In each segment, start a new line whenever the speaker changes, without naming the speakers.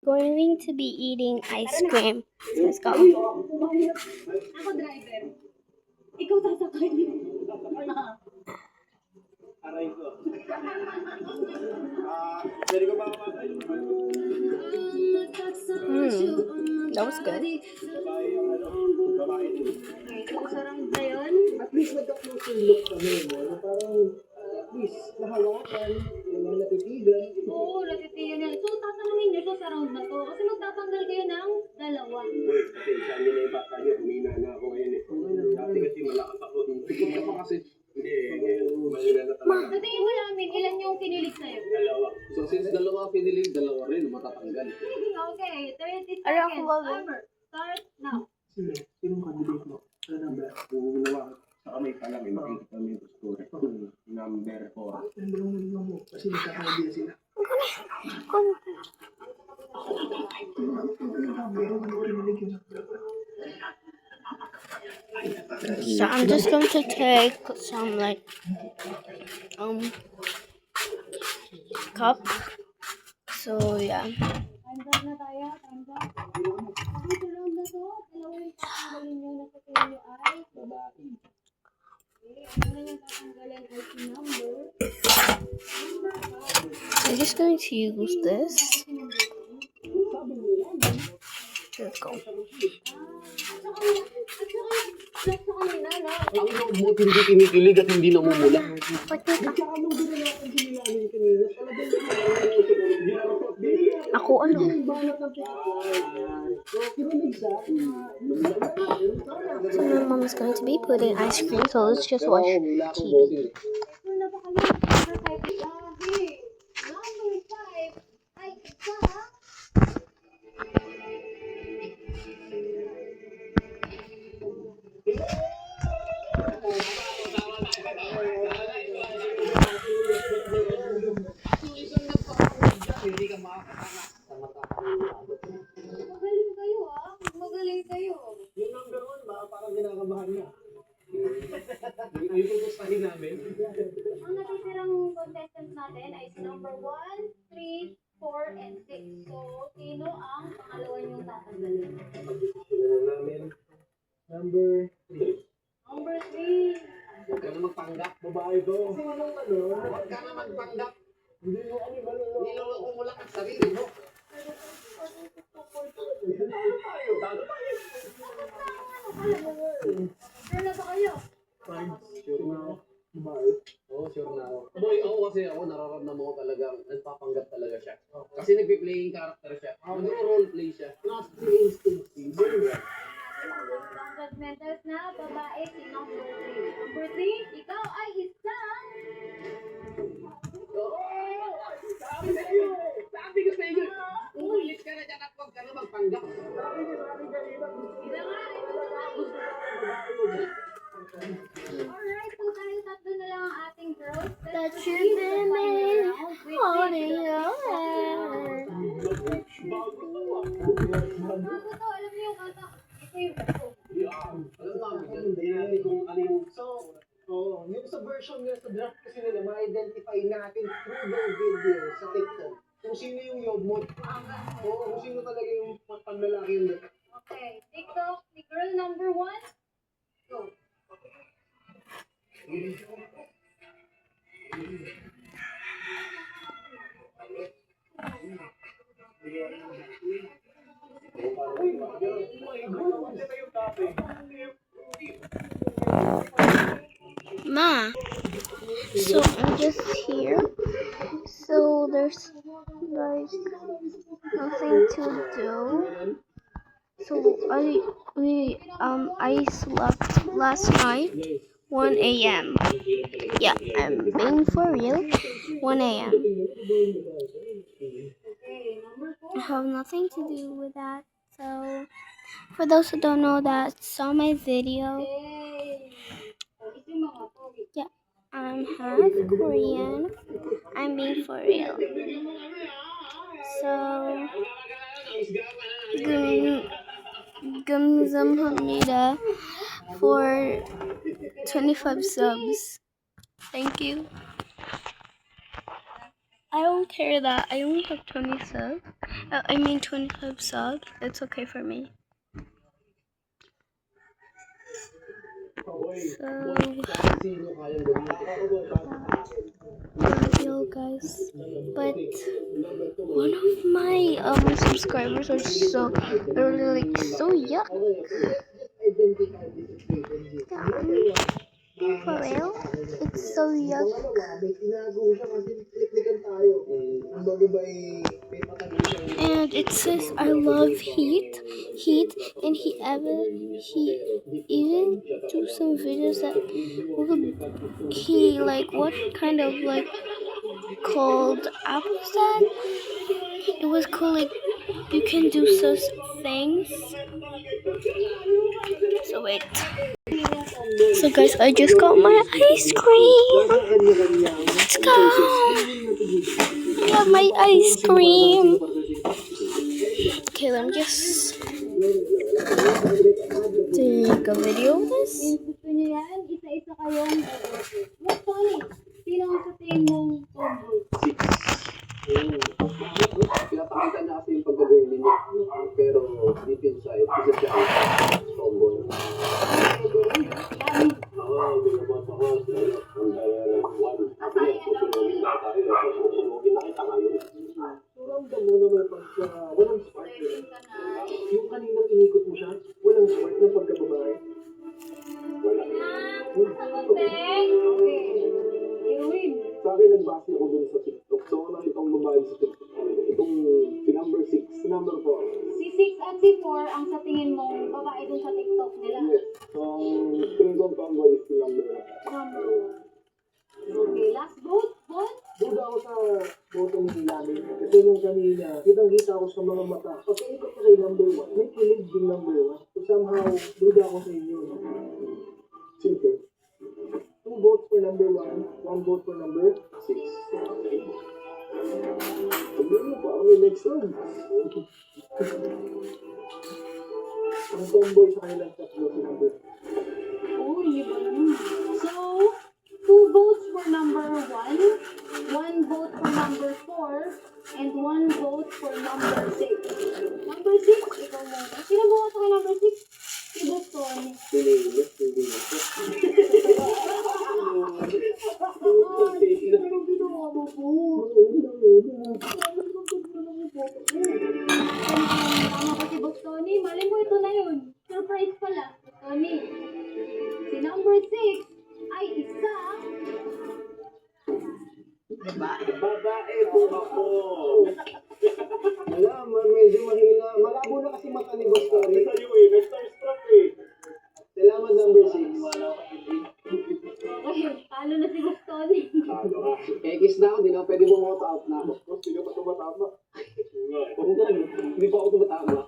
going to be eating ice cream. Let's go.
Ako driver. Ikaw sasakay.
Aray ko. Pwede ko ba
That was good.
babae din?
Sarang ba yun?
At least nagka-close yung look kami, no? Na parang, at least, nahawakan, yung mga natitigan.
Oo, natitiyan yan. So, tatanungin nyo sa round na to. Kasi magtatanggal kayo ng dalawa.
Kasi saan nyo na yung bata nyo, humina na ako ngayon eh. Dati kasi malakas ako. Tikot ka pa kasi. Hindi, mahina na talaga.
Sa tingin mo namin, ilan yung kinilig sa'yo?
Dalawa. So since dalawa pinilig, dalawa rin, matatanggal.
Okay, 30
Alam
seconds.
ko ba?
Timer. Start now.
Sinong candidate mo? Ano number? Kung ginawa sa kamay pa lang, makikita kami yung score. Number 4. Ano mo? Kasi nagkakaidea sila.
So I'm just going to take some cup. So yeah.
Time's up na tayo. Time's up. Okay, sa round na to, dalawa yung tatanggalin nyo na sa tingin nyo ay babae. Okay, ano na yung tatanggalin ay si number.
I'm just going to use this. Let's go.
At saka kanina, no?
Ang loob mo, hindi kinikilig at hindi namumula.
Ako ano? So my mom is going to be putting ice cream, so let's just watch TV.
Number 5 ay isa.
Hindi ka makakatakas sa mata.
Magaling kayo, ah. Magaling kayo.
Yung number 1 ba, parang ginakabahan niya. Yung tutustahin namin.
Ang natitirang contestants natin ay si number 1, 3, 4, and 6. So, sino ang pangalawa niyong tatanggalin?
Namin. Number 3.
Number 3.
Huwag ka na magpanggap, babae to. Huwag ka na magpanggap. Hindi mo kami maluloko. Niloloko mo lang ang sarili mo.
Sure na ba kayo?
Sure na ako. Babae? Oo, sure na ako. Boy, ako kasi nararamdaman ko talaga, nagpapanggap talaga siya. Kasi nagpi-playing character siya. Nagro-roleplay siya. Last instinct.
Judgmentals na babae si number 3. Number 3, ikaw ay isang...
Sabi ko sa inyo, umulit ka na dyan at huwag ka na magpanggap.
Alright, so dahil tatlo na lang ang ating girls,
That you've been holding your hand.
bago to, alam niyo yung kanta. Ito yung bago.
Alam namin yan, hindi natin kung ano yung song. Oo, yung sa version nila, sa draft kasi nila, ma-identify natin through their video sa TikTok. Kung sino yung yobmot. Oo, kung sino talaga yung panlalaki yung dapat.
Okay, TikTok, si girl number 1. Go.
Ma, so I'm just here. So there's like nothing to do. So I slept last night 1 a.m. Yeah, I'm being for real. 1 a.m. I have nothing to do with that. So for those who don't know that saw my video, yeah, I'm half Korean. I'm being for real. So 감사합니다 for 25 subs. Thank you. I don't care that I only have 20 subs. I mean 25 subs. It's okay for me. So, yo guys, but one of my subscribers are they're like so young. For real? It's so young. And it says I love heat, and he even do some videos that he like what kind of like called app was that? It was called like you can do such things. So wait. So guys, I just got my ice cream. Let's go. I have my ice cream. Okay, let me just take a video of this.
Gusto niyo yan? Isa-isa kayong Tony, sino ang sa tingin mong tomboy?
Pinapakita niya kasi yung pagka-girly niya. Pero deep inside, isa siya ang tomboy.
Ramdam mo naman pagka walang spark. Yung kaninang inikot mo siya, walang spark ng pagkababae. Wala.
Heroin.
Sa akin, nagbase ako dun sa TikTok. So, ako nakita ang babae sa TikTok. Itong si number 6, si number 4.
Si 6 at si 4 ang sa tingin mong babae dun sa TikTok nila.
Yes. So, tingin ko ang tomboy is si number 1.
Number 1. Okay, last vote.
Duda ako sa boto ni Lamin. Kasi nung kanina, kitang-kita ako sa mga mata. Pagkaikot ka kay number 1, may kilig din number 1. So somehow, duda ako sa inyo.
Simple.
2 votes for number 1, 1 vote for number 6.
Hindi mo pa kami next round.
Ang tomboy sa kanilang tatlo si number 2.
Oh, iba naman. So, 2 votes for number 1, 1 vote for number 4, and 1 vote for number 6. Number 6, ikaw muna. Sino bumoto kay number 6? Si Boston. Tama ko si Boston. Malay mo ito na yun. Surprise pala. Boston. Si number 6 ay isa.
Babae po ako.
Alam, medyo mahina. Malabo na kasi mata ni Boss Tony.
Sa'yo eh, nag-starstruck eh.
Salamat number 6.
Okay, talo na si Boston.
Kiss na ako, di na pwede bumoto out na ako. Boss, di ka pa tumatama. Oo nga, hindi pa ako tumatama.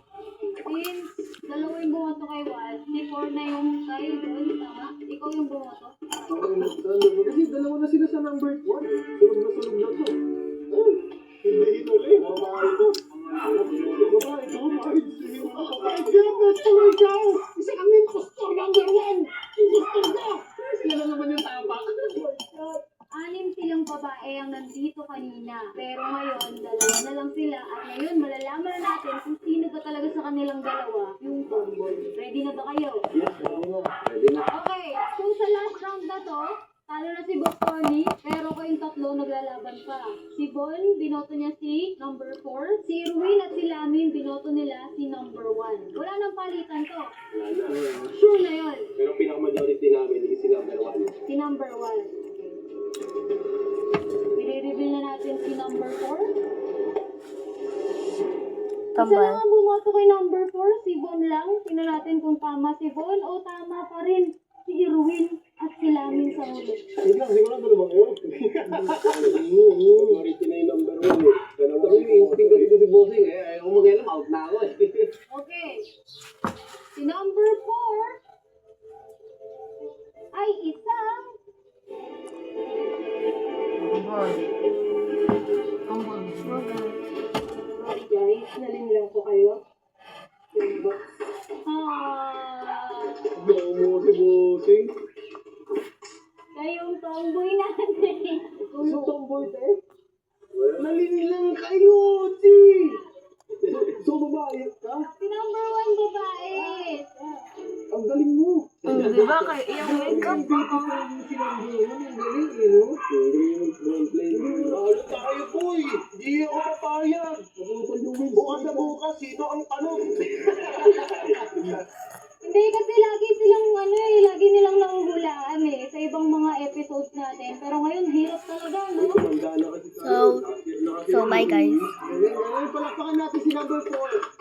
Since dalawa yung bumoto kay Wal, si 4 na yung tayo doon, tama? Ikaw yung bumoto.
Kasi dalawa na sila sa number 1. Sunog na to.
Hindi hinuli. Babae ito. Babae ito. Babae ikaw. Isa kang impostor number 1. Impostor ka. Sila na naman yung tapak.
6 silang babae ang nandito kanina. Pero ngayon, dalawa na lang sila. At ngayon, malalaman na natin kung sino ba talaga sa kanilang dalawa yung tomboy. Ready na ba kayo?
Yes, ready na.
Okay, so sa last round na to, talo na si Boss Tony, pero kayong tatlo naglalaban pa. Si Bon, binoto niya si number 4. Si Irwin at si Lamin, binoto nila si number 1. Wala nang palitan to.
Wala na.
Sure na yun.
Pero pinaka-majority namin is si number 1.
Si number 1. I-reveal na natin si number 4. Isa lang ang bumoto kay number 4, si Bon lang. Tingnan natin kung tama si Bon o tama pa rin si Irwin at si Lamin sa huli.
Wait lang, siguro na ba kayo?
Majority na yung number 1 eh. Dalawa yung instinct kasi ko si Bossing eh. Ayaw mo mag-elam, out na ako eh.
Okay. Si number 4 ay isang guys, nalinlang ko kayo.
Ayaw mo si Bossing.
Kayong tomboy natin.
Yung tomboy, te?
Malinlang kayo, T! babae ka?
Si number 1 babae.
Ang galing mo.
Di ba? Kaya yung makeup ako.
Lalo tayo, boy. Hindi ako papayag. Bukas na bukas, sino ang tanong?
Hindi kasi lagi silang lagi nilang nahuhulaan sa ibang mga episodes natin. Pero ngayon, hirap talaga, no?
So bye guys.
Palakpakan natin si number 4.